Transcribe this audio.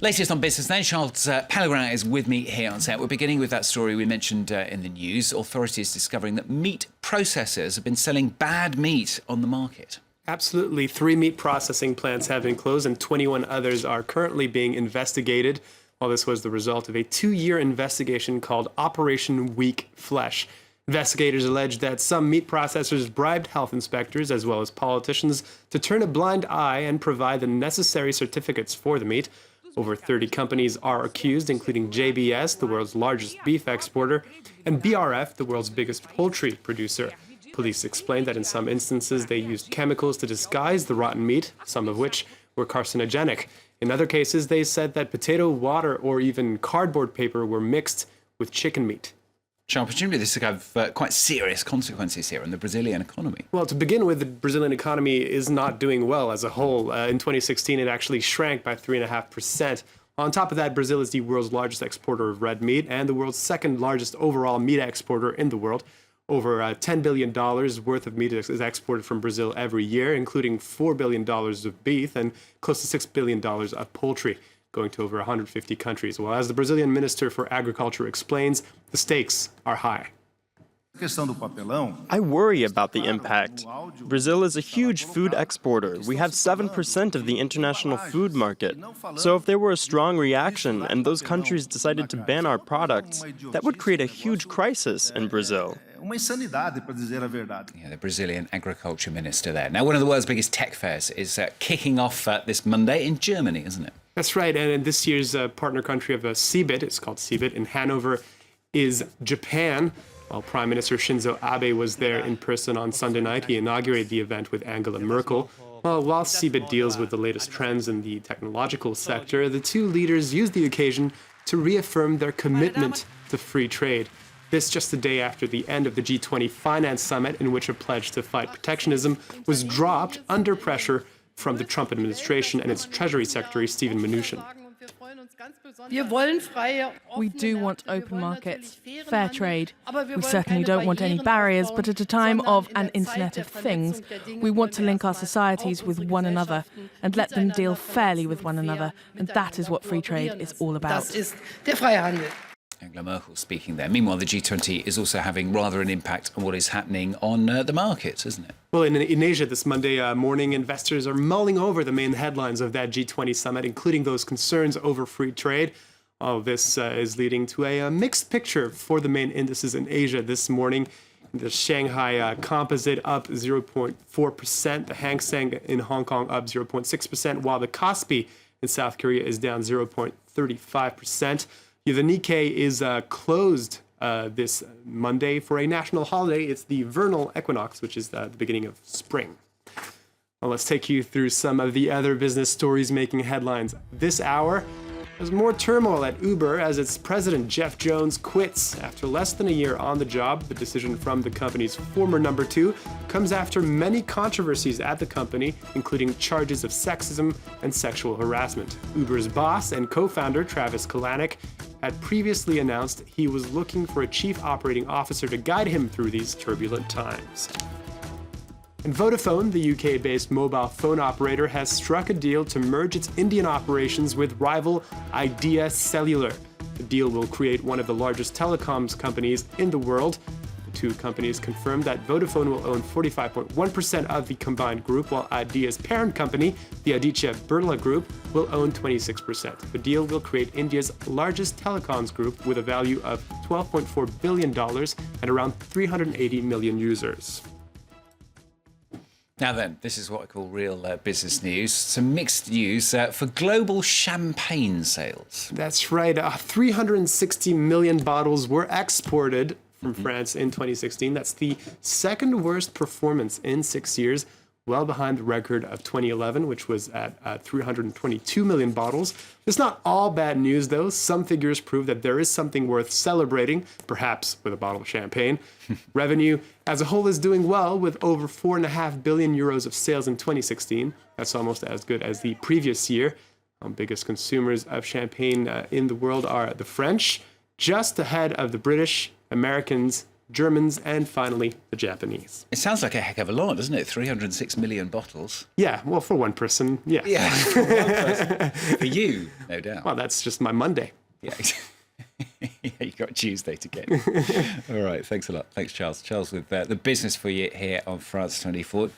Latest on business then, Charles Pellegrin is with me here on set. We're beginning with that story we mentioned in the news. Authorities discovering that meat processors have been selling bad meat on the market. Absolutely. 3 meat processing plants have been closed and 21 others are currently being investigated. Well, this was the result of a 2-year investigation called Operation Weak Flesh. Investigators allege that some meat processors bribed health inspectors as well as politicians to turn a blind eye and provide the necessary certificates for the meat. Over 30 companies are accused, including JBS, the world's largest beef exporter, and BRF, the world's biggest poultry producer. Police explained that in some instances they used chemicals to disguise the rotten meat, some of which were carcinogenic. In other cases, they said that potato water or even cardboard paper were mixed with chicken meat. Charles, presumably this could have quite serious consequences here on the Brazilian economy. Well, to begin with, the Brazilian economy is not doing well as a whole. In 2016, it actually shrank by 3.5%. On top of that, Brazil is the world's largest exporter of red meat and the world's second largest overall meat exporter in the world. Over $10 billion worth of meat is exported from Brazil every year, including $4 billion of beef and close to $6 billion of poultry, going to over 150 countries. Well, as the Brazilian Minister for Agriculture explains, the stakes are high. I worry about the impact. Brazil is a huge food exporter. We have 7% of the international food market. So if there were a strong reaction and those countries decided to ban our products, that would create a huge crisis in Brazil. Yeah, the Brazilian agriculture minister there. Now, one of the world's biggest tech fairs is kicking off this Monday in Germany, isn't it? That's right, and in this year's partner country of CeBIT, it's called CeBIT, in Hanover, is Japan. While Prime Minister Shinzo Abe was there in person on Sunday night, he inaugurated the event with Angela Merkel. Well, while CeBIT deals with the latest trends in the technological sector, the two leaders used the occasion to reaffirm their commitment to free trade. This just the day after the end of the G20 Finance Summit, in which a pledge to fight protectionism was dropped under pressure from the Trump administration and its Treasury Secretary, Steven Mnuchin. We do want open markets, fair trade. We certainly don't want any barriers, but at a time of an Internet of Things, we want to link our societies with one another and let them deal fairly with one another. And that is what free trade is all about. Angela Merkel speaking there. Meanwhile, the G20 is also having rather an impact on what is happening on the markets, isn't it? Well, in Asia this Monday morning, investors are mulling over the main headlines of that G20 summit, including those concerns over free trade. All of this is leading to a mixed picture for the main indices in Asia this morning. The Shanghai Composite up 0.4%, the Hang Seng in Hong Kong up 0.6%, while the Kospi in South Korea is down 0.35%. The Nikkei is closed this Monday for a national holiday. It's the vernal equinox, which is the beginning of spring. Well, let's take you through some of the other business stories making headlines this hour. There's more turmoil at Uber as its president, Jeff Jones, quits after less than a year on the job. The decision from the company's former number 2 comes after many controversies at the company, including charges of sexism and sexual harassment. Uber's boss and co-founder, Travis Kalanick, had previously announced he was looking for a chief operating officer to guide him through these turbulent times. And Vodafone, the UK-based mobile phone operator, has struck a deal to merge its Indian operations with rival Idea Cellular. The deal will create one of the largest telecoms companies in the world. The two companies confirmed that Vodafone will own 45.1% of the combined group, while Idea's parent company, the Aditya Birla Group, will own 26%. The deal will create India's largest telecoms group with a value of $12.4 billion and around 380 million users. Now then, this is what I call real business news. Some mixed news for global champagne sales. That's right. 360 million bottles were exported from France in 2016. That's the second worst performance in 6 years, well behind the record of 2011, which was at 322 million bottles. It's not all bad news, though. Some figures prove that there is something worth celebrating, perhaps with a bottle of champagne. Revenue as a whole is doing well, with over 4.5 billion euros of sales in 2016. That's almost as good as the previous year. Biggest consumers of champagne in the world are the French, just ahead of the British, Americans, Germans, and finally the Japanese. It sounds like a heck of a lot, doesn't it? 306 million bottles. Yeah, well, for one person, yeah. Yeah, for one person. For you, no doubt. Well, that's just my Monday. Yeah. Yeah, you got Tuesday to get. All right, thanks a lot. Thanks, Charles. Charles with the business for you here on France 24.